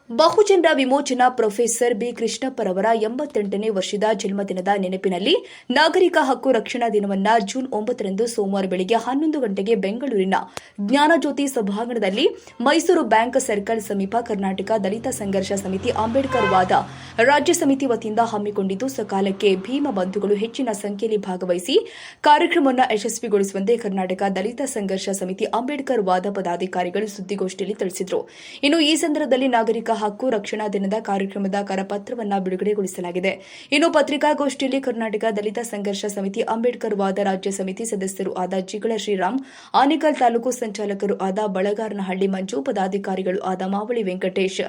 ಬಹುಜನರ ವಿಮೋಚನಾ professor B ಕೃಷ್ಣಪ್ಪರವರ 88ನೇ ವರ್ಷದ ಜನ್ಮದಿನದ ನೆನಪಿನಲ್ಲಿ ನಾಗರಿಕ ಹಕ್ಕು ರಕ್ಷಣಾ ದಿನವನ್ನು ಜೂನ್ 9ರಂದು ಸೋಮವಾರ ಬೆಳಗ್ಗೆ 11 ಗಂಟೆಗೆ ಬೆಂಗಳೂರಿನ ಜ್ಞಾನಜ್ಯೋತಿ ಸಭಾಂಗಣದಲ್ಲಿ ಮೈಸೂರು ಬ್ಯಾಂಕ್ ಸರ್ಕಲ್ ಸಮೀಪ ಕರ್ನಾಟಕ ದಲಿತ ಸಂಘರ್ಷ ಸಮಿತಿ ಅಂಬೇಡ್ಕರ್ ವಾದ ರಾಜ್ಯ ಸಮಿತಿ ವತಿಯಿಂದ ಹಮ್ಮಿಕೊಂಡಿದ್ದು ಸಕಾಲಕ್ಕೆ ಭೀಮ ಬಂಧುಗಳು ಹೆಚ್ಚಿನ ಸಂಖ್ಯೆಯಲ್ಲಿ ಭಾಗವಹಿಸಿ ಕಾರ್ಯಕ್ರಮವನ್ನು ಯಶಸ್ವಿಗೊಳಿಸುವಂತೆ ಕರ್ನಾಟಕ ದಲಿತ ಸಂಘರ್ಷ ಸಮಿತಿ ಅಂಬೇಡ್ಕರ್ ವಾದ ಪದಾಧಿಕಾರಿಗಳು ಸುದ್ದಿಗೋಷ್ಠಿಯಲ್ಲಿ ತಿಳಿಸಿದರು. ಇನ್ನು ಈ ಸಂದರ್ಭದಲ್ಲಿ ನಾಗರಿಕ ಹಕ್ಕು ರಕ್ಷಣಾ ದಿನದ ಕಾರ್ಯಕ್ರಮದ ಕರಪತ್ರವನ್ನು ಬಿಡುಗಡೆಗೊಳಿಸಲಾಗಿದೆ. ಇನ್ನು ಪತ್ರಿಕಾಗೋಷ್ಠಿಯಲ್ಲಿ ಕರ್ನಾಟಕ ದಲಿತ ಸಂಘರ್ಷ ಸಮಿತಿ ಅಂಬೇಡ್ಕರ್ ವಾದ ರಾಜ್ಯ ಸಮಿತಿ ಸದಸ್ಯರು ಆದ ಜಿಗಳ ಶ್ರೀರಾಮ್, ಆನೇಕಲ್ ತಾಲೂಕು ಸಂಚಾಲಕರು ಆದ ಬಳಗಾರನಹಳ್ಳಿ ಮಂಜು, ಪದಾಧಿಕಾರಿಗಳು ಆದ ಮಾವಳಿ ವೆಂಕಟೇಶ್,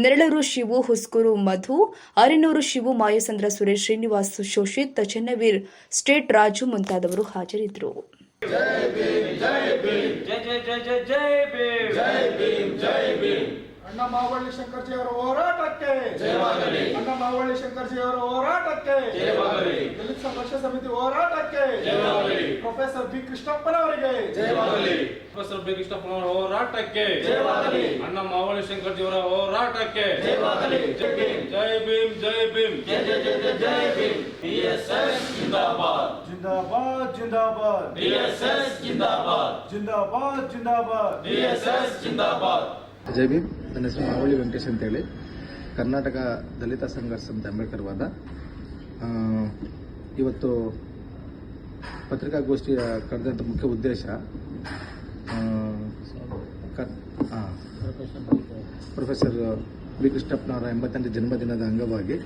ನೆರಳೂರು ಶಿವು, ಹುಸ್ಕೂರು ಮಧು, ಅರಿನೂರು ಶಿವು, ಮಾಯಸಂದ್ರ ಸುರೇಶ್, ಶ್ರೀನಿವಾಸ್, ಶೋಷಿತ್, ಚೆನ್ನವೀರ್, ಸ್ಟೇಟ್ ರಾಜು ಮುಂತಾದವರು ಹಾಜರಿದ್ದರು. ಅಣ್ಣ ಮಾವಳ್ಳಿ ಶಂಕರ್ಜಿ ಅವರ ಹೋರಾಟಕ್ಕೆ ಜಯವಾಗಲಿ. ಅಣ್ಣ ಮಾವಳ್ಳಿ ಶಂಕರ್ಜಿ ಅವರ ಹೋರಾಟಕ್ಕೆ ಜಯವಾಗಲಿ. ದಲಿತ ಸಂಘರ್ಷ ಸಮಿತಿ ಹೋರಾಟಕ್ಕೆ ಜಯವಾಗಲಿ. ಪ್ರೊಫೆಸರ್ ಬಿ ಕೃಷ್ಣಪ್ಪನವರಿಗೆ ಜಯವಾಗಲಿ. ಪ್ರೊಫೆಸರ್ ಬಿ ಕೃಷ್ಣಪ್ಪನವರ ಹೋರಾಟಕ್ಕೆ ಜಯವಾಗಲಿ. ಅಣ್ಣ ಮಾವಳ್ಳಿ ಶಂಕರ್ಜಿ ಅವರ ಹೋರಾಟಕ್ಕೆ ಜಯವಾಗಲಿ. ಜೈ ಭೀಮ್, ಜೈ ಭೀಮ್, ಜಯ ಜಯ ಜಯ ಜಯ ಜಯ ಭೀಮ್. ಡಿಎಸ್ಎಸ್ ಜಿಂದಾಬಾದ್, ಜಿಂದಾಬಾದ್ ಜಿಂದಾಬಾದ್. ಡಿಎಸ್ಎಸ್ ಜಿಂದಾಬಾದ್, ಜಿಂದಾಬಾದ್ ಜಿಂದಾಬಾದ್. ಡಿಎಸ್ಎಸ್ ಜಿಂದಾಬಾದ್. ಜೈ ಭೀಮ್. ನನ್ನ ಹೆಸರು ಮಾವಳ್ಳಿ ವೆಂಕಟೇಶ್ ಅಂತೇಳಿ, ಕರ್ನಾಟಕ ದಲಿತ ಸಂಘರ್ಷ ಸಮಿತಿ ಅಂಬೇಡ್ಕರ್ ವಾದ. ಇವತ್ತು ಪತ್ರಿಕಾಗೋಷ್ಠಿಯ ಕರೆದಂಥ ಮುಖ್ಯ ಉದ್ದೇಶ ಪ್ರೊಫೆಸರ್ ಬಿ ಕೃಷ್ಣಪ್ಪನವರ 88ನೇ ಜನ್ಮದಿನದ ಅಂಗವಾಗಿ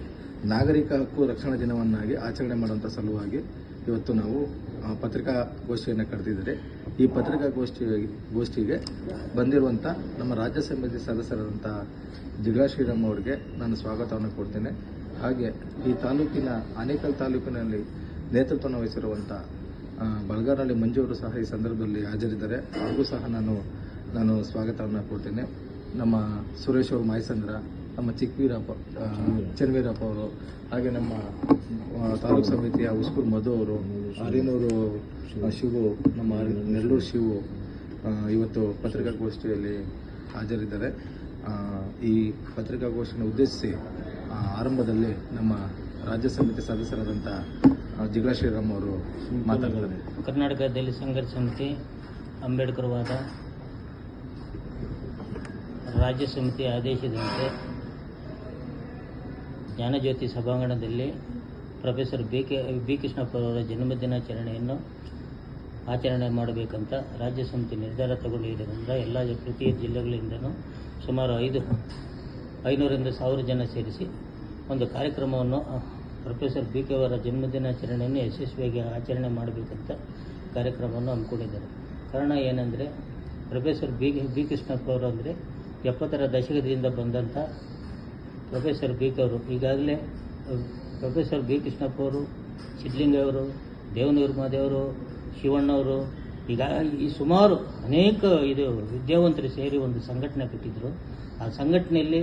ನಾಗರಿಕ ಹಕ್ಕು ರಕ್ಷಣಾ ದಿನವನ್ನಾಗಿ ಆಚರಣೆ ಮಾಡುವಂಥ ಸಲುವಾಗಿ ಇವತ್ತು ನಾವು ಪತ್ರಿಕಾಗೋಷ್ಠಿಯನ್ನು ಕರೆದಿದ್ದಾರೆ. ಈ ಪತ್ರಿಕಾಗೋಷ್ಠಿಗೆ ಬಂದಿರುವಂಥ ನಮ್ಮ ರಾಜ್ಯ ಸಮಿತಿ ಸದಸ್ಯರಾದಂಥ ಜಿಗಳ ಶ್ರೀರಾಮ್ ಅವರಿಗೆ ನಾನು ಸ್ವಾಗತವನ್ನು ಕೊಡ್ತೇನೆ. ಹಾಗೆ ಈ ತಾಲೂಕಿನ ಆನೇಕಲ್ ತಾಲೂಕಿನಲ್ಲಿ ನೇತೃತ್ವವನ್ನು ವಹಿಸಿರುವಂಥ ಬಳಗಾರನಹಳ್ಳಿ ಮಂಜು ಅವರು ಸಹ ಈ ಸಂದರ್ಭದಲ್ಲಿ ಹಾಜರಿದ್ದಾರೆ. ಅವ್ರಿಗೂ ಸಹ ನಾನು ಸ್ವಾಗತವನ್ನು ಕೊಡ್ತೇನೆ. ನಮ್ಮ ಸುರೇಶ್ ಅವರು, ಮಾಯಸಂದ್ರ, ನಮ್ಮ ಚೆನ್ನವೀರಪ್ಪ ಅವರು, ಹಾಗೆ ನಮ್ಮ ತಾಲೂಕು ಸಮಿತಿಯ ಹುಸ್ಕೂರು ಮಧು ಅವರು, ಅರಿನೂರು ಶಿವು, ನಮ್ಮ ನೆರಳೂರು ಶಿವು ಇವತ್ತು ಪತ್ರಿಕಾಗೋಷ್ಠಿಯಲ್ಲಿ ಹಾಜರಿದ್ದಾರೆ. ಈ ಪತ್ರಿಕಾಗೋಷ್ಠಿಯನ್ನು ಉದ್ದೇಶಿಸಿ ಆರಂಭದಲ್ಲಿ ನಮ್ಮ ರಾಜ್ಯ ಸಮಿತಿ ಸದಸ್ಯರಾದಂಥ ಜಿಗಳ ಶ್ರೀರಾಮ್ ಅವರು ಮಾತಾಡ್ತಾರೆ. ಕರ್ನಾಟಕ ದಲಿತ ಸಂಘರ್ಷ ಸಮಿತಿ ಅಂಬೇಡ್ಕರ್ ವಾದ ರಾಜ್ಯ ಸಮಿತಿ ಆದೇಶದಂತೆ ಜ್ಞಾನಜ್ಯೋತಿ ಸಭಾಂಗಣದಲ್ಲಿ ಪ್ರೊಫೆಸರ್ ಬಿ ಕೃಷ್ಣಪ್ಪರವರ ಜನ್ಮದಿನಾಚರಣೆಯನ್ನು ಆಚರಣೆ ಮಾಡಬೇಕಂತ ರಾಜ್ಯ ಸಮಿತಿ ನಿರ್ಧಾರ ತಗೊಂಡಿದ್ದರಿಂದ ಎಲ್ಲ ಪ್ರತಿ ಜಿಲ್ಲೆಗಳಿಂದಲೂ ಸುಮಾರು 500ರಿಂದ 1000 ಜನ ಸೇರಿಸಿ ಒಂದು ಕಾರ್ಯಕ್ರಮವನ್ನು ಪ್ರೊಫೆಸರ್ ಬಿ ಕೆ ಅವರ ಜನ್ಮದಿನಾಚರಣೆಯನ್ನು ಯಶಸ್ವಿಯಾಗಿ ಆಚರಣೆ ಮಾಡಬೇಕಂತ ಕಾರ್ಯಕ್ರಮವನ್ನು ಹಮ್ಮಿಕೊಂಡಿದ್ದಾರೆ. ಕಾರಣ ಏನಂದರೆ, ಪ್ರೊಫೆಸರ್ ಬಿ ಕೃಷ್ಣಪ್ಪ ಅವರು ಅಂದರೆ 70ರ ದಶಕದಿಂದ ಬಂದಂಥ ಪ್ರೊಫೆಸರ್ ಬಿ ಕೆ ಅವರು. ಈಗಾಗಲೇ ಪ್ರೊಫೆಸರ್ ಬಿ ಕೃಷ್ಣಪ್ಪ ಅವರು, ಸಿದ್ಧಲಿಂಗವರು, ದೇವನೂರು ಮಾದೇವರು, ಶಿವಣ್ಣವರು, ಈಗ ಈ ಸುಮಾರು ಅನೇಕ ವಿದ್ಯಾವಂತರು ಸೇರಿ ಒಂದು ಸಂಘಟನೆ ಕಟ್ಟಿದ್ರು. ಆ ಸಂಘಟನೆಯಲ್ಲಿ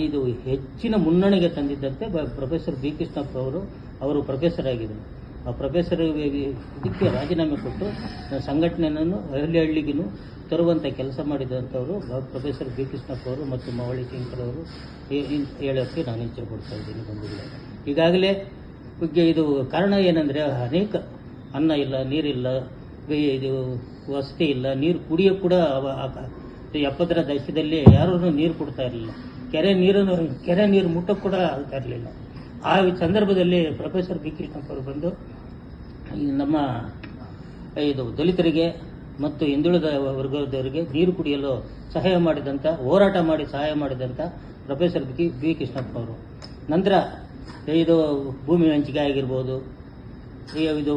ಇದು ಹೆಚ್ಚಿನ ಮುನ್ನಡೆಗೆ ತಂದಿದ್ದಂತೆ ಪ್ರೊಫೆಸರ್ ಬಿ ಕೃಷ್ಣಪ್ಪ ಅವರು ಪ್ರೊಫೆಸರ್ ಆಗಿದ್ದರು. ಆ ಪ್ರೊಫೆಸರ್ ಇದಕ್ಕೆ ರಾಜೀನಾಮೆ ಕೊಟ್ಟು ಸಂಘಟನೆಯನ್ನು ಹಳ್ಳಿಗೂ ತರುವಂಥ ಕೆಲಸ ಮಾಡಿದಂಥವರು ಪ್ರೊಫೆಸರ್ ಬಿ ಕೃಷ್ಣಪ್ಪ ಅವರು ಮತ್ತು ಮಾವಳ್ಳಿ ಶಂಕರ್ ಅವರು ಹೇಳೋಕ್ಕೆ ನಾನು ಇಚ್ಛೆ ಪಡ್ತಾ ಇದ್ದೀನಿ. ಬಂಧುಗಳೇ, ಈಗಾಗಲೇ ಇದು ಕಾರಣ ಏನಂದರೆ, ಅನೇಕ ಅನ್ನ ಇಲ್ಲ, ನೀರಿಲ್ಲ, ಇದು ವಸತಿ ಇಲ್ಲ, ನೀರು ಕುಡಿಯೋ ಕೂಡ 70ರ ದಶಕದಲ್ಲಿ ಯಾರೂ ನೀರು ಕೊಡ್ತಾ ಇರಲಿಲ್ಲ. ಕೆರೆ ನೀರು ಮುಟ್ಟಕ್ಕೆ ಕೂಡ ಆಗ್ತಾ ಇರಲಿಲ್ಲ. ಆ ಸಂದರ್ಭದಲ್ಲಿ ಪ್ರೊಫೆಸರ್ ಬಿ ಕೃಷ್ಣಪ್ಪ ಅವರು ಬಂದು ನಮ್ಮ ದಲಿತರಿಗೆ ಮತ್ತು ಹಿಂದುಳಿದ ವರ್ಗದವರಿಗೆ ನೀರು ಕುಡಿಯಲು ಹೋರಾಟ ಮಾಡಿ ಸಹಾಯ ಮಾಡಿದಂಥ ಪ್ರೊಫೆಸರ್ ಬಿ ಕೃಷ್ಣಪ್ಪ ಅವರು. ನಂತರ ಭೂಮಿ ಹಂಚಿಕೆ ಆಗಿರ್ಬೋದು, ಇದು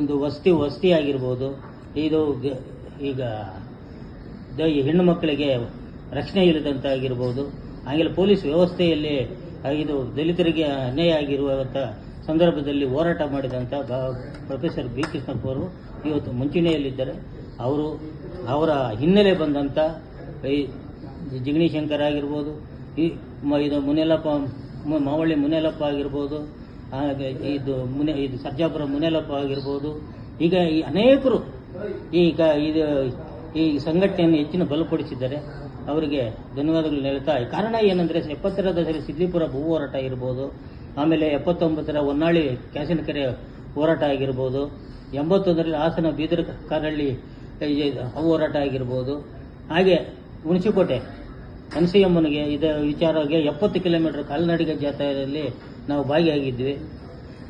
ಒಂದು ವಸತಿ ಆಗಿರ್ಬೋದು, ಈಗ ಹೆಣ್ಣು ಮಕ್ಕಳಿಗೆ ರಕ್ಷಣೆ ಇಲ್ಲದಂತ ಆಗಿರ್ಬೋದು, ಆಮೇಲೆ ಪೊಲೀಸ್ ವ್ಯವಸ್ಥೆಯಲ್ಲಿ ದಲಿತರಿಗೆ ಅನ್ಯಾಯ ಆಗಿರುವಂಥ ಸಂದರ್ಭದಲ್ಲಿ ಹೋರಾಟ ಮಾಡಿದಂಥ ಪ್ರೊಫೆಸರ್ ಬಿ ಕೃಷ್ಣಪ್ಪ ಅವರು ಇವತ್ತು ಮುಂಚೂಣಿಯಲ್ಲಿದ್ದಾರೆ. ಅವರ ಹಿನ್ನೆಲೆ ಬಂದಂಥ ಜಿಗಣಿ ಶಂಕರ್ ಆಗಿರ್ಬೋದು, ಮಾವಳ್ಳಿ ಮುನೇಲಪ್ಪ ಆಗಿರ್ಬೋದು, ಸರ್ಜಾಪುರ ಮುನೇಲಪ್ಪ ಆಗಿರ್ಬೋದು, ಈಗ ಈ ಅನೇಕರು ಈ ಸಂಘಟನೆಯನ್ನು ಹೆಚ್ಚಿನ ಬಲಪಡಿಸಿದ್ದಾರೆ. ಅವರಿಗೆ ಧನ್ಯವಾದಗಳು ಹೇಳ್ತಾ, ಕಾರಣ ಏನಂದರೆ 70ರ ದಶಕದಲ್ಲಿ ಸಿದ್ಲಿಪುರ ಭೂ ಹೋರಾಟ ಇರ್ಬೋದು, ಆಮೇಲೆ 79ರ ಹೊನ್ನಾಳಿ ಕ್ಯಾಸಿನಕೆರೆ ಹೋರಾಟ ಆಗಿರ್ಬೋದು, 81ರಲ್ಲಿ ಹಾಸನ ಬೀದರ್ ಕಾರಹಳ್ಳಿ ಹೋರಾಟ ಆಗಿರ್ಬೋದು, ಹಾಗೆ ಹುಣಸಿಕೋಟೆ NCMನಿಗೆ ಇದರ ವಿಚಾರವಾಗಿ 70 ಕಿಲೋಮೀಟರ್ ಕಾಲ್ನಡಿಗೆ ಜಾಥಾದಲ್ಲಿ ನಾವು ಭಾಗಿಯಾಗಿದ್ವಿ.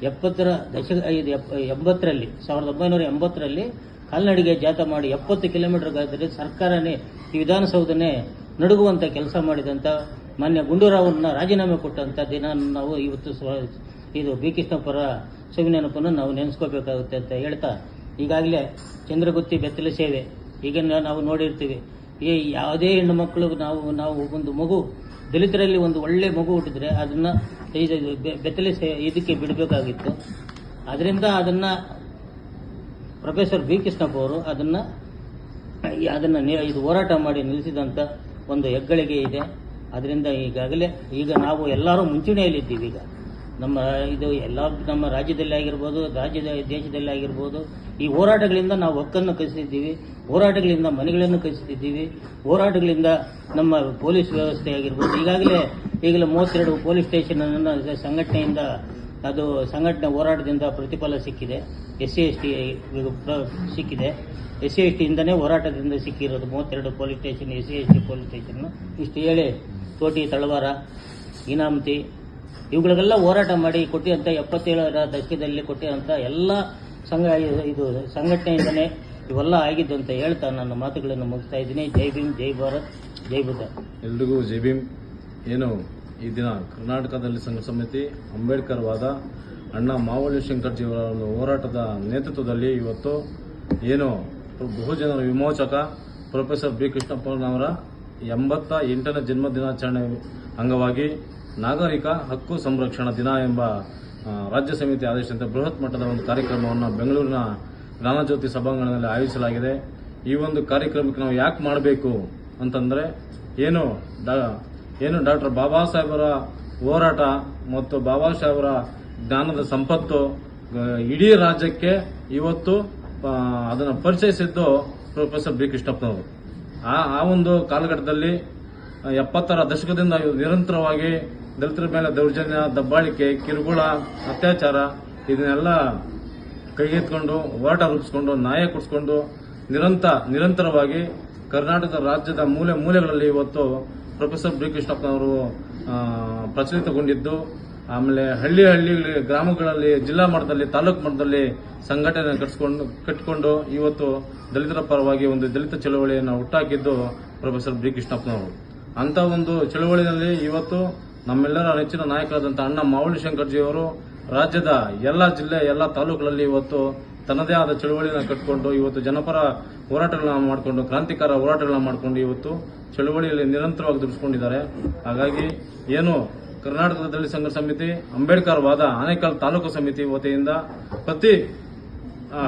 1980ರಲ್ಲಿ ಕಾಲ್ನಡಿಗೆ ಜಾಥಾ ಮಾಡಿ 70 ಕಿಲೋಮೀಟರ್ ಗಾತ್ರದಲ್ಲಿ ಸರ್ಕಾರನೇ ಈ ವಿಧಾನಸೌಧನೇ ನಡುಗುವಂಥ ಕೆಲಸ ಮಾಡಿದಂಥ ಮಾನ್ಯ ಗುಂಡೂರಾವ್ರನ್ನ ರಾಜೀನಾಮೆ ಕೊಟ್ಟಂಥ ದಿನ ನಾವು ಇವತ್ತು ಇದು ಬಿ ಕೃಷ್ಣಪ್ಪರ ನೆನಪನ್ನು ನಾವು ನೆನೆಸ್ಕೋಬೇಕಾಗುತ್ತೆ ಅಂತ ಹೇಳ್ತಾ, ಈಗಾಗಲೇ ಚಂದ್ರಗುತ್ತಿ ಬೆತ್ತಲೆ ಸೇವೆ ಈಗ ನಾವು ನೋಡಿರ್ತೀವಿ. ಈ ಯಾವುದೇ ಹೆಣ್ಣು ಮಕ್ಕಳು ನಾವು ಒಂದು ಮಗು ದಲಿತರಲ್ಲಿ ಒಂದು ಒಳ್ಳೆ ಮಗು ಹುಟ್ಟಿದ್ರೆ ಅದನ್ನು ಬೆತ್ತಲೆ ಇದಕ್ಕೆ ಬಿಡಬೇಕಾಗಿತ್ತು. ಅದರಿಂದ ಅದನ್ನು ಪ್ರೊಫೆಸರ್ ಬಿ ಕೃಷ್ಣಪ್ಪ ಅವರು ಅದನ್ನು ಇದು ಹೋರಾಟ ಮಾಡಿ ನಿಲ್ಲಿಸಿದಂಥ ಒಂದು ಹೆಗ್ಗಳಿಕೆ ಇದೆ. ಅದರಿಂದ ಈಗ ನಾವು ಎಲ್ಲರೂ ಮುಂಚೂಣಿಯಲ್ಲಿದ್ದೀವಿ. ಈಗ ನಮ್ಮ ರಾಜ್ಯದಲ್ಲಿ ಆಗಿರ್ಬೋದು, ದೇಶದಲ್ಲಿ ಆಗಿರ್ಬೋದು, ಈ ಹೋರಾಟಗಳಿಂದ ನಾವು ಹಕ್ಕನ್ನು ಕಲಿಸಿದ್ದೀವಿ, ಹೋರಾಟಗಳಿಂದ ಮನೆಗಳನ್ನು ಕಲಿಸುತ್ತಿದ್ದೀವಿ, ಹೋರಾಟಗಳಿಂದ ನಮ್ಮ ಪೊಲೀಸ್ ವ್ಯವಸ್ಥೆ ಆಗಿರ್ಬೋದು. ಈಗಲೇ 32 ಪೊಲೀಸ್ ಸ್ಟೇಷನ್ ಅನ್ನು ಸಂಘಟನೆ ಹೋರಾಟದಿಂದ ಪ್ರತಿಫಲ ಸಿಕ್ಕಿದೆ. SC/ST ಸಿಕ್ಕಿದೆ. SC/STಯಿಂದನೇ ಹೋರಾಟದಿಂದ ಸಿಕ್ಕಿರೋದು 32 police station, SC/ST police station. ಇಷ್ಟು ಹೇಳಿ ತೋಟಿ, ತಳವಾರ, ಇನಾಮತಿ ಇವುಗಳಿಗೆಲ್ಲ ಹೋರಾಟ ಮಾಡಿ ಕೊಟ್ಟಿದಂಥ 77ರ ದಶಕದಲ್ಲಿ ಕೊಟ್ಟಿದಂಥ ಎಲ್ಲ ಸಂಘಟನೆಯಿಂದನೇ ಇವೆಲ್ಲ ಆಗಿದ್ದು ಅಂತ ಹೇಳ್ತಾ ನನ್ನ ಮಾತುಗಳನ್ನು ಮುಗಿಸ್ತಾ ಇದ್ದೀನಿ. ಜೈ ಭೀಮ್, ಜೈ ಭಾರತ್, ಜೈ ಬುದ್ಧ. ಎಲ್ರಿಗೂ ಜೈ ಭೀಮ್. ಏನು ಈ ದಿನ ಕರ್ನಾಟಕದಲ್ಲಿ ಸಂಘ ಸಮಿತಿ ಅಂಬೇಡ್ಕರ್ ವಾದ ಅಣ್ಣ ಮಾವಳ್ಳಿ ಶಂಕರ್ಜಿಯವರ ಒಂದು ಹೋರಾಟದ ನೇತೃತ್ವದಲ್ಲಿ ಇವತ್ತು ಏನು ಬಹುಜನರ ವಿಮೋಚಕ ಪ್ರೊಫೆಸರ್ ಬಿ ಕೃಷ್ಣಪ್ಪನವರ 88ನೇ ಜನ್ಮ ದಿನಾಚರಣೆ ಅಂಗವಾಗಿ ನಾಗರಿಕ ಹಕ್ಕು ಸಂರಕ್ಷಣಾ ದಿನ ಎಂಬ ರಾಜ್ಯ ಸಮಿತಿ ಆದೇಶದಂತೆ ಬೃಹತ್ ಮಟ್ಟದ ಒಂದು ಕಾರ್ಯಕ್ರಮವನ್ನು ಬೆಂಗಳೂರಿನ ಜ್ಞಾನಜ್ಯೋತಿ ಸಭಾಂಗಣದಲ್ಲಿ ಆಯೋಜಿಸಲಾಗಿದೆ. ಈ ಒಂದು ಕಾರ್ಯಕ್ರಮಕ್ಕೆ ನಾವು ಯಾಕೆ ಮಾಡಬೇಕು ಅಂತಂದರೆ ಏನು ಡಾಕ್ಟರ್ ಬಾಬಾ ಸಾಹೇಬರ ಹೋರಾಟ ಮತ್ತು ಬಾಬಾ ಸಾಹೇಬರ ಜ್ಞಾನದ ಸಂಪತ್ತು ಇಡೀ ರಾಜ್ಯಕ್ಕೆ ಇವತ್ತು ಅದನ್ನು ಪರಿಚಯಿಸಿದ್ದು ಪ್ರೊಫೆಸರ್ ಬಿ ಕೃಷ್ಣಪ್ಪನವರು. ಆ ಒಂದು ಕಾಲಘಟ್ಟದಲ್ಲಿ 70ರ ದಶಕದಿಂದ ನಿರಂತರವಾಗಿ ದಲಿತರ ಮೇಲೆ ದೌರ್ಜನ್ಯ, ದಬ್ಬಾಳಿಕೆ, ಕಿರುಕುಳ, ಅತ್ಯಾಚಾರ ಇದನ್ನೆಲ್ಲ ಕೈಗೆತ್ತಿಕೊಂಡು ಹೋರಾಟ ರೂಪಿಸಿಕೊಂಡು ನ್ಯಾಯ ಕೊಡಿಸಿಕೊಂಡು ನಿರಂತರವಾಗಿ ಕರ್ನಾಟಕ ರಾಜ್ಯದ ಮೂಲೆಗಳಲ್ಲಿ ಇವತ್ತು ಪ್ರೊಫೆಸರ್ ಬಿ ಕೃಷ್ಣಪ್ಪನವರು ಪ್ರಚಲಿತಗೊಂಡಿದ್ದು, ಆಮೇಲೆ ಹಳ್ಳಿ ಗ್ರಾಮಗಳಲ್ಲಿ, ಜಿಲ್ಲಾ ಮಟ್ಟದಲ್ಲಿ, ತಾಲೂಕು ಮಟ್ಟದಲ್ಲಿ ಸಂಘಟನೆ ಕಟ್ಟಿಕೊಂಡು ಇವತ್ತು ದಲಿತರ ಪರವಾಗಿ ಒಂದು ದಲಿತ ಚಳವಳಿಯನ್ನು ಹುಟ್ಟಾಕಿದ್ದು ಪ್ರೊಫೆಸರ್ ಬಿ ಕೃಷ್ಣಪ್ಪನವರು. ಅಂತ ಒಂದು ಚಳವಳಿಯಲ್ಲಿ ಇವತ್ತು ನಮ್ಮೆಲ್ಲರ ನೆಚ್ಚಿನ ನಾಯಕರಾದಂಥ ಅಣ್ಣ ಮಾವಳ್ಳಿ ಶಂಕರ್ಜಿಯವರು ರಾಜ್ಯದ ಎಲ್ಲ ಜಿಲ್ಲೆ, ಎಲ್ಲ ತಾಲೂಕುಗಳಲ್ಲಿ ಇವತ್ತು ತನ್ನದೇ ಆದ ಚಳವಳಿಯನ್ನು ಕಟ್ಟಿಕೊಂಡು ಇವತ್ತು ಜನಪರ ಹೋರಾಟಗಳನ್ನ ಮಾಡಿಕೊಂಡು, ಕ್ರಾಂತಿಕಾರ ಹೋರಾಟಗಳನ್ನ ಮಾಡಿಕೊಂಡು ಇವತ್ತು ಚಳವಳಿಯಲ್ಲಿ ನಿರಂತರವಾಗಿ ದುಡಿಸಿಕೊಂಡಿದ್ದಾರೆ. ಹಾಗಾಗಿ ಏನು ಕರ್ನಾಟಕದ ದಲಿತ ಸಂಘ ಸಮಿತಿ ಅಂಬೇಡ್ಕರ್ ವಾದ ಆನೇಕಲ್ ತಾಲೂಕು ಸಮಿತಿ ವತಿಯಿಂದ ಪ್ರತಿ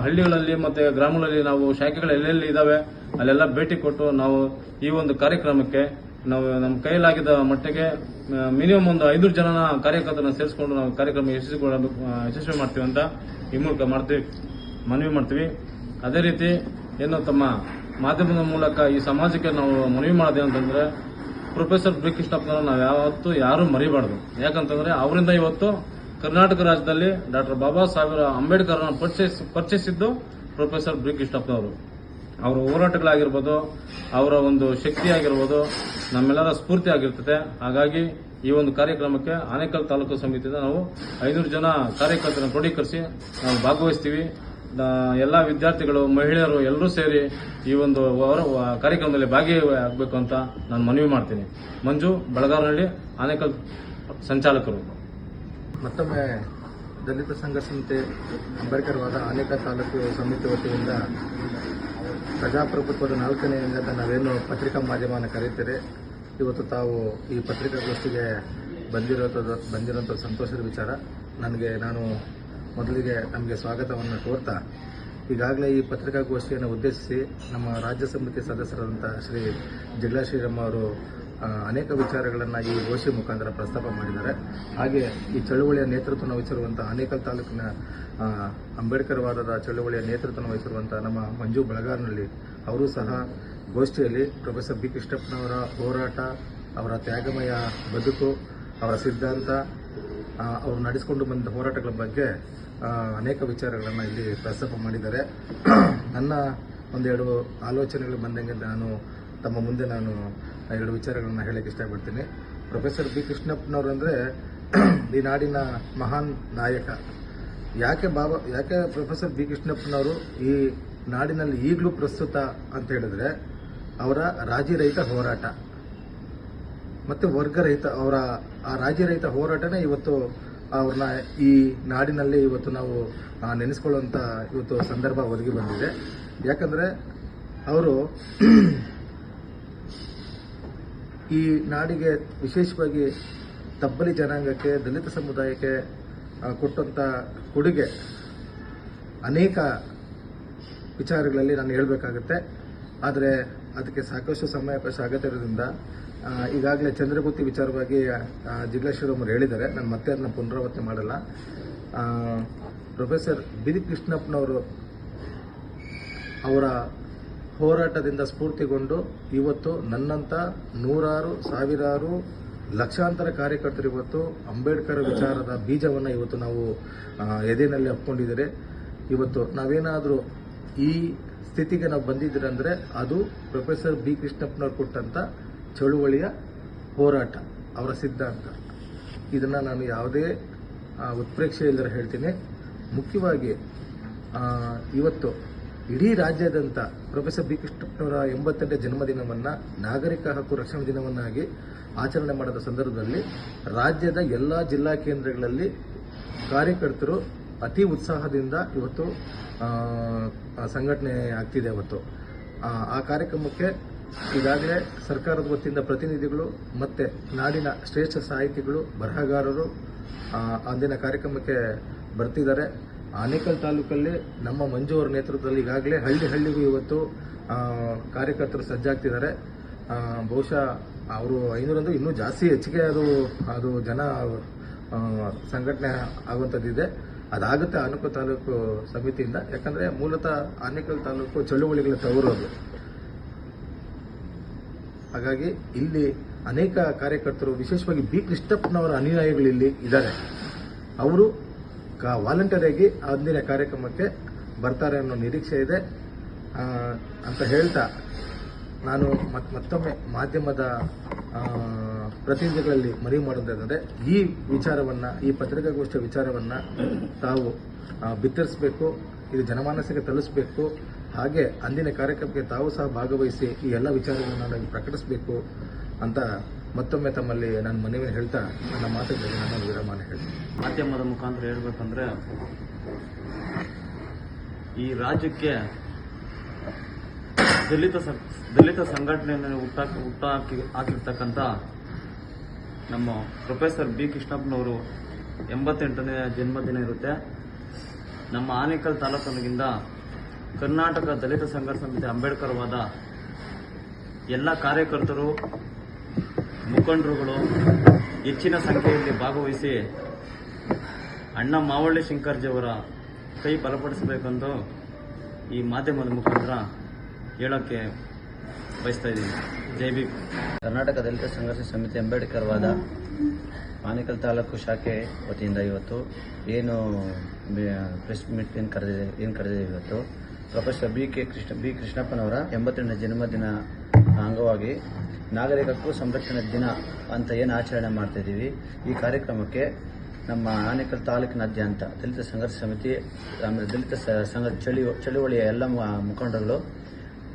ಹಳ್ಳಿಗಳಲ್ಲಿ ಮತ್ತೆ ಗ್ರಾಮಗಳಲ್ಲಿ ನಾವು ಶಾಖೆಗಳು ಎಲ್ಲೆಲ್ಲಿ ಇದಾವೆ ಅಲ್ಲೆಲ್ಲ ಭೇಟಿ ಕೊಟ್ಟು ನಾವು ಈ ಒಂದು ಕಾರ್ಯಕ್ರಮಕ್ಕೆ ನಾವು ನಮ್ಮ ಕೈಲಾಗಿದ್ದ ಮಟ್ಟಿಗೆ ಮಿನಿಮಮ್ ಒಂದು 500 ಜನನ ಕಾರ್ಯಕರ್ತರನ್ನ ಸೇರಿಸಿಕೊಂಡು ನಾವು ಕಾರ್ಯಕ್ರಮ ಯಶಸ್ವಿ ಮಾಡ್ತೀವಿ ಅಂತ ಈ ಮೂಲಕ ಮನವಿ ಮಾಡ್ತೀವಿ. ಅದೇ ರೀತಿ ಏನು ತಮ್ಮ ಮಾಧ್ಯಮದ ಮೂಲಕ ಈ ಸಮಾಜಕ್ಕೆ ನಾವು ಮನವಿ ಮಾಡೋದೇ ಅಂತಂದ್ರೆ ಪ್ರೊಫೆಸರ್ ಬಿ ಕೃಷ್ಣಪ್ಪನವರು ನಾವು ಯಾವತ್ತೂ ಯಾರು ಮರಿಬಾರ್ದು. ಯಾಕಂತಂದ್ರೆ ಅವರಿಂದ ಇವತ್ತು ಕರ್ನಾಟಕ ರಾಜ್ಯದಲ್ಲಿ doctor Baba Saheb ಅಂಬೇಡ್ಕರ್ನ ಪರಿಚಯಿಸಿದ್ದು professor B ಕೃಷ್ಣಪ್ಪನವರು. ಅವರ ಹೋರಾಟಗಳಾಗಿರ್ಬೋದು, ಅವರ ಒಂದು ಶಕ್ತಿ ಆಗಿರ್ಬೋದು ನಮ್ಮೆಲ್ಲರ ಸ್ಫೂರ್ತಿ ಆಗಿರ್ತದೆ. ಹಾಗಾಗಿ ಈ ಒಂದು ಕಾರ್ಯಕ್ರಮಕ್ಕೆ ಆನೇಕಲ್ ತಾಲೂಕು ಸಮಿತಿಯಿಂದ ನಾವು 500 ಜನ ಕಾರ್ಯಕರ್ತರನ್ನು ಕ್ರೋಢೀಕರಿಸಿ ನಾವು ಭಾಗವಹಿಸ್ತೀವಿ. ಎಲ್ಲ ವಿದ್ಯಾರ್ಥಿಗಳು, ಮಹಿಳೆಯರು ಎಲ್ಲರೂ ಸೇರಿ ಈ ಒಂದು ಕಾರ್ಯಕ್ರಮದಲ್ಲಿ ಭಾಗಿಯಾಗಬೇಕು ಅಂತ ನಾನು ಮನವಿ ಮಾಡ್ತೀನಿ. ಮಂಜು, ಬೆಳಗಾರಹಳ್ಳಿ, ಆನೇಕಲ್ ಸಂಚಾಲಕರು. ಮತ್ತೊಮ್ಮೆ ದಲಿತ ಸಂಘ ಸಮಿತಿ ಅಂಬೇಡ್ಕರ್ ವಾದ ಆನೇಕಲ್ ತಾಲೂಕು ಸಮಿತಿ ವತಿಯಿಂದ ಪ್ರಜಾಪ್ರಭುತ್ವದ 4ನೇ ಅಂಗದ ನಾವೇನು ಪತ್ರಿಕಾ ಮಾಧ್ಯಮವನ್ನು ಕರೆಯುತ್ತೇವೆ, ಇವತ್ತು ತಾವು ಈ ಪತ್ರಿಕಾಗೋಷ್ಠಿಗೆ ಬಂದಿರೋಂಥ ಸಂತೋಷದ ವಿಚಾರ. ನಾನು ಮೊದಲಿಗೆ ನಮಗೆ ಸ್ವಾಗತವನ್ನು ಕೋರ್ತಾ, ಈಗಾಗಲೇ ಈ ಪತ್ರಿಕಾಗೋಷ್ಠಿಯನ್ನು ಉದ್ದೇಶಿಸಿ ನಮ್ಮ ರಾಜ್ಯ ಸಮಿತಿ ಸದಸ್ಯರಾದಂಥ ಶ್ರೀ ಜಿಲ್ಲಾ ಶ್ರೀರಾಮ್ ಅವರು ಅನೇಕ ವಿಚಾರಗಳನ್ನು ಈ ಗೋಷ್ಠಿ ಮುಖಾಂತರ ಪ್ರಸ್ತಾಪ ಮಾಡಿದ್ದಾರೆ. ಹಾಗೆ ಈ ಚಳುವಳಿಯ ನೇತೃತ್ವ ವಹಿಸಿರುವಂಥ ಆನೇಕಲ್ ತಾಲೂಕಿನ ಅಂಬೇಡ್ಕರ್ ವಾದದ ಚಳುವಳಿಯ ನೇತೃತ್ವ ವಹಿಸಿರುವಂಥ ನಮ್ಮ ಮಂಜು ಬೆಳಗಾರ್ನಳ್ಳಿ ಅವರು ಸಹ ಗೋಷ್ಠಿಯಲ್ಲಿ ಪ್ರೊಫೆಸರ್ ಬಿ ಕೃಷ್ಣಪ್ಪನವರ ಹೋರಾಟ, ಅವರ ತ್ಯಾಗಮಯ ಬದುಕು, ಅವರ ಸಿದ್ಧಾಂತ, ಅವರು ನಡೆಸಿಕೊಂಡು ಬಂದ ಹೋರಾಟಗಳ ಬಗ್ಗೆ ಅನೇಕ ವಿಚಾರಗಳನ್ನು ಇಲ್ಲಿ ಪ್ರಸ್ತಾಪ ಮಾಡಿದ್ದಾರೆ. ನನ್ನ ಒಂದೆರಡು ಆಲೋಚನೆಗಳು ಬಂದಂಗೆ ನಾನು ತಮ್ಮ ಮುಂದೆ ಎರಡು ವಿಚಾರಗಳನ್ನು ಹೇಳಕ್ಕೆ ಇಷ್ಟಪಡ್ತೀನಿ. ಪ್ರೊಫೆಸರ್ ಬಿ ಕೃಷ್ಣಪ್ಪನವರು ಅಂದರೆ ಈ ನಾಡಿನ ಮಹಾನ್ ನಾಯಕ. ಯಾಕೆ ಪ್ರೊಫೆಸರ್ ಬಿ ಕೃಷ್ಣಪ್ಪನವರು ಈ ನಾಡಿನಲ್ಲಿ ಈಗಲೂ ಪ್ರಸ್ತುತ ಅಂತ ಹೇಳಿದ್ರೆ ಅವರ ರಾಜ್ಯರಹಿತ ಹೋರಾಟ ಮತ್ತು ವರ್ಗರಹಿತ ಅವರ ಆ ರಾಜ್ಯರಹಿತ ಹೋರಾಟನೇ ಇವತ್ತು ಅವ್ರನ್ನ ಈ ನಾಡಿನಲ್ಲಿ ಇವತ್ತು ನಾವು ನೆನೆಸ್ಕೊಳ್ಳುವಂಥ ಇವತ್ತು ಸಂದರ್ಭ ಒದಗಿ ಬಂದಿದೆ. ಯಾಕಂದರೆ ಅವರು ಈ ನಾಡಿಗೆ ವಿಶೇಷವಾಗಿ ತಬ್ಬಲಿ ಜನಾಂಗಕ್ಕೆ, ದಲಿತ ಸಮುದಾಯಕ್ಕೆ ಕೊಟ್ಟಂಥ ಕೊಡುಗೆ ಅನೇಕ ವಿಚಾರಗಳಲ್ಲಿ ನಾನು ಹೇಳಬೇಕಾಗುತ್ತೆ. ಆದರೆ ಅದಕ್ಕೆ ಸಾಕಷ್ಟು ಸಮಯಾವಕಾಶ ಅಗತ್ಯ ಇರೋದ್ರಿಂದ ಈಗಾಗಲೇ ಚಂದ್ರಗುತ್ತಿ ವಿಚಾರವಾಗಿ ಜಿಗ್ಲೇಶ್ವರಮ್ಮರು ಹೇಳಿದ್ದಾರೆ. ನಾನು ಮತ್ತೆ ಅದನ್ನ ಪುನರಾವರ್ತನೆ ಮಾಡಲ್ಲ. ಪ್ರೊಫೆಸರ್ ಬಿ ಕೃಷ್ಣಪ್ಪನವರು ಅವರ ಹೋರಾಟದಿಂದ ಸ್ಫೂರ್ತಿಗೊಂಡು ಇವತ್ತು ನನ್ನಂಥ ನೂರಾರು, ಸಾವಿರಾರು, ಲಕ್ಷಾಂತರ ಕಾರ್ಯಕರ್ತರು ಇವತ್ತು ಅಂಬೇಡ್ಕರ್ ವಿಚಾರದ ಬೀಜವನ್ನು ಇವತ್ತು ನಾವು ಎದೆನಲ್ಲಿ ಅಪ್ಕೊಂಡಿದ್ದಾರೆ. ಇವತ್ತು ನಾವೇನಾದರೂ ಈ ಸ್ಥಿತಿಗೆ ನಾವು ಬಂದಿದ್ದೀರಂದರೆ ಅದು ಪ್ರೊಫೆಸರ್ ಬಿ ಕೃಷ್ಣಪ್ಪನವ್ರು ಕೊಟ್ಟಂಥ ಚಳುವಳಿಯ ಹೋರಾಟ, ಅವರ ಸಿದ್ಧಾಂತ. ಇದನ್ನು ನಾನು ಯಾವುದೇ ಉತ್ಪ್ರೇಕ್ಷೆ ಇಲ್ಲದೆ ಹೇಳ್ತೀನಿ. ಮುಖ್ಯವಾಗಿ ಇವತ್ತು ಇಡೀ ರಾಜ್ಯಾದ್ಯಂತ ಪ್ರೊಫೆಸರ್ ಬಿ ಕೃಷ್ಣಪ್ಪನವರ 88ನೇ ಜನ್ಮದಿನವನ್ನು ನಾಗರಿಕ ಹಕ್ಕು ರಕ್ಷಣಾ ದಿನವನ್ನಾಗಿ ಆಚರಣೆ ಮಾಡಿದ ಸಂದರ್ಭದಲ್ಲಿ ರಾಜ್ಯದ ಎಲ್ಲ ಜಿಲ್ಲಾ ಕೇಂದ್ರಗಳಲ್ಲಿ ಕಾರ್ಯಕರ್ತರು ಅತಿ ಉತ್ಸಾಹದಿಂದ ಇವತ್ತು ಸಂಘಟನೆ ಆಗ್ತಿದೆ. ಇವತ್ತು ಆ ಕಾರ್ಯಕ್ರಮಕ್ಕೆ ಈಗಾಗಲೇ ಸರ್ಕಾರದ ವತಿಯಿಂದ ಪ್ರತಿನಿಧಿಗಳು ಮತ್ತು ನಾಡಿನ ಶ್ರೇಷ್ಠ ಸಾಹಿತಿಗಳು, ಬರಹಗಾರರು ಅಂದಿನ ಕಾರ್ಯಕ್ರಮಕ್ಕೆ ಬರ್ತಿದ್ದಾರೆ. ಆನೇಕಲ್ ತಾಲೂಕಲ್ಲಿ ನಮ್ಮ ಮಂಜು ಅವರ ನೇತೃತ್ವದಲ್ಲಿ ಈಗಾಗಲೇ ಹಳ್ಳಿಗೂ ಇವತ್ತು ಕಾರ್ಯಕರ್ತರು ಸಜ್ಜಾಗ್ತಿದ್ದಾರೆ. ಬಹುಶಃ ಅವರು 500 ಇನ್ನೂ ಜಾಸ್ತಿ ಹೆಚ್ಚಿಗೆ ಅದು ಜನ ಸಂಘಟನೆ ಆಗುವಂಥದ್ದಿದೆ. ಅದಾಗುತ್ತೆ ಆನೇಕಲ್ ತಾಲೂಕು ಸಮಿತಿಯಿಂದ. ಯಾಕಂದರೆ ಮೂಲತಃ ಆನೇಕಲ್ ತಾಲೂಕು ಚಳುವಳಿಗಳ ತವರೋದು. ಹಾಗಾಗಿ ಇಲ್ಲಿ ಅನೇಕ ಕಾರ್ಯಕರ್ತರು, ವಿಶೇಷವಾಗಿ ಬಿ ಕೃಷ್ಣಪ್ಪನವರ ಅನುಯಾಯಿಗಳು ಇಲ್ಲಿ ಇದ್ದಾರೆ. ಅವರು ವಾಲಂಟರಿಯಾಗಿ ಅಂದಿನ ಕಾರ್ಯಕ್ರಮಕ್ಕೆ ಬರ್ತಾರೆ ಅನ್ನೋ ನಿರೀಕ್ಷೆ ಇದೆ ಅಂತ ಹೇಳ್ತಾ, ನಾನು ಮತ್ತೊಮ್ಮೆ ಮಾಧ್ಯಮದ ಪ್ರತಿನಿಧಿಗಳಲ್ಲಿ ಮನವಿ ಮಾಡೋದೇನೆಂದರೆ, ಈ ವಿಚಾರವನ್ನು, ಈ ಪತ್ರಿಕಾಗೋಷ್ಠಿಯ ವಿಚಾರವನ್ನು ತಾವು ಬಿತ್ತರಿಸಬೇಕು, ಇದು ಜನಮಾನಸಕ್ಕೆ ತಲುಪಿಸಬೇಕು. ಹಾಗೆ ಅಂದಿನ ಕಾರ್ಯಕ್ರಮಕ್ಕೆ ತಾವು ಸಹ ಭಾಗವಹಿಸಿ ಈ ಎಲ್ಲ ವಿಚಾರಗಳನ್ನು ನಾವು ಪ್ರಕಟಿಸಬೇಕು ಅಂತ ಮತ್ತೊಮ್ಮೆ ತಮ್ಮಲ್ಲಿ ನಾನು ಮನವಿ ಹೇಳ್ತಾ ನನ್ನ ಮಾತುಗಳಿಗೆ ನಾನು ವಿರಾಮನ ಹೇಳ್ತೀನಿ. ಮಾಧ್ಯಮದ ಮುಖಾಂತರ ಹೇಳ್ಬೇಕಂದ್ರೆ, ಈ ರಾಜ್ಯಕ್ಕೆ ದಲಿತ ಸಂಘಟನೆಯನ್ನು ಹಾಕಿರ್ತಕ್ಕಂಥ ನಮ್ಮ ಪ್ರೊಫೆಸರ್ ಬಿ ಕೃಷ್ಣಪ್ಪನವರು 88ನೇ ಜನ್ಮದಿನ ಇರುತ್ತೆ. ನಮ್ಮ ಆನೇಕಲ್ ತಾಲೂಕಿನಿಂದ ಕರ್ನಾಟಕ ದಲಿತ ಸಂಘರ್ಷ ಸಮಿತಿ ಅಂಬೇಡ್ಕರ್ ವಾದ ಎಲ್ಲ ಕಾರ್ಯಕರ್ತರು, ಮುಖಂಡರುಗಳು ಹೆಚ್ಚಿನ ಸಂಖ್ಯೆಯಲ್ಲಿ ಭಾಗವಹಿಸಿ ಅಣ್ಣ ಮಾವಳ್ಳಿ ಶಂಕರ್ಜಿಯವರ ಕೈ ಬಲಪಡಿಸಬೇಕೆಂದು ಈ ಮಾಧ್ಯಮದ ಮುಖಾಂತರ ಹೇಳೋಕ್ಕೆ ಬಯಸ್ತಾ ಇದ್ದೀನಿ. ಜೈ ಭೀಮ್. ಕರ್ನಾಟಕ ದಲಿತ ಸಂಘರ್ಷ ಸಮಿತಿ ಅಂಬೇಡ್ಕರ್ ವಾದ ಆನೇಕಲ್ ತಾಲೂಕು ಶಾಖೆ ವತಿಯಿಂದ ಇವತ್ತು ಏನು ಪ್ರೆಸ್ ಮೀಟ್ ಏನು ಕರೆದಿದೆ ಇವತ್ತು ಪ್ರೊಫೆಸರ್ ಬಿ ಕೃಷ್ಣಪ್ಪನವರ 88ನೇ ಜನ್ಮದಿನ ಅಂಗವಾಗಿ ನಾಗರಿಕ ಹಕ್ಕು ಸಂರಕ್ಷಣೆ ದಿನ ಅಂತ ಏನು ಆಚರಣೆ ಮಾಡ್ತಾ ಇದ್ದೀವಿ. ಈ ಕಾರ್ಯಕ್ರಮಕ್ಕೆ ನಮ್ಮ ಆನೇಕಲ್ ತಾಲೂಕಿನಾದ್ಯಂತ ದಲಿತ ಸಂಘರ್ಷ ಸಮಿತಿ, ಆಮೇಲೆ ದಲಿತ ಚಳುವಳಿಯ ಎಲ್ಲ ಮುಖಂಡರುಗಳು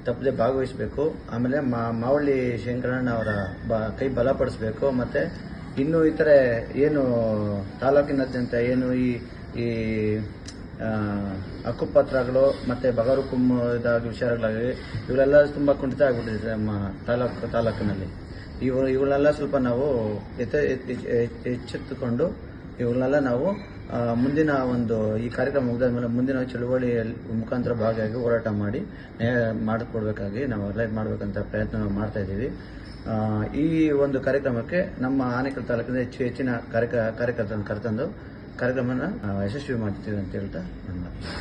ತಪ್ಪದೆ ಭಾಗವಹಿಸಬೇಕು. ಆಮೇಲೆ ಮಾವಳ್ಳಿ ಶಂಕರಣ್ಣ ಅವರ ಕೈ ಬಲಪಡಿಸಬೇಕು. ಮತ್ತು ಇನ್ನು ಇತರೆ ಏನು ತಾಲೂಕಿನಾದ್ಯಂತ ಏನು ಈ ಹಕ್ಕುಪತ್ರಗಳು ಮತ್ತು ಬಗರುಕುಂಬದಾಗಿ ವಿಚಾರಗಳಾಗಿ ಇವೆಲ್ಲ ತುಂಬ ಕುಂಠಿತ ಆಗಿಬಿಟ್ಟಿದೆ ನಮ್ಮ ತಾಲೂಕಿನಲ್ಲಿ. ಇವುಗಳನ್ನೆಲ್ಲ ಸ್ವಲ್ಪ ನಾವು ಎಚ್ಚೆತ್ತುಕೊಂಡು ಇವುಗಳನ್ನೆಲ್ಲ ನಾವು ಮುಂದಿನ ಈ ಕಾರ್ಯಕ್ರಮ ಮುಗಿದ ಮೇಲೆ ಮುಂದಿನ ಚಳುವಳಿ ಮುಖಾಂತರ ಭಾಗಿಯಾಗಿ ಹೋರಾಟ ಮಾಡಿ ಮಾಡಿಕೊಡ್ಬೇಕಾಗಿ ನಾವು ರಿಲೈಟ್ ಮಾಡಬೇಕಂತ ಪ್ರಯತ್ನ ಮಾಡ್ತಾ ಇದ್ದೀವಿ. ಈ ಕಾರ್ಯಕ್ರಮಕ್ಕೆ ನಮ್ಮ ಆನೇಕಲ್ ತಾಲೂಕಿನ ಹೆಚ್ಚಿನ ಕಾರ್ಯಕರ್ತರನ್ನು ಕರೆತಂದು ಕಾರ್ಯಕ್ರಮನ ಯಶಸ್ವಿ ಮಾಡ್ತೀವಿ ಅಂತ ಹೇಳ್ತಾ ನನ್ನ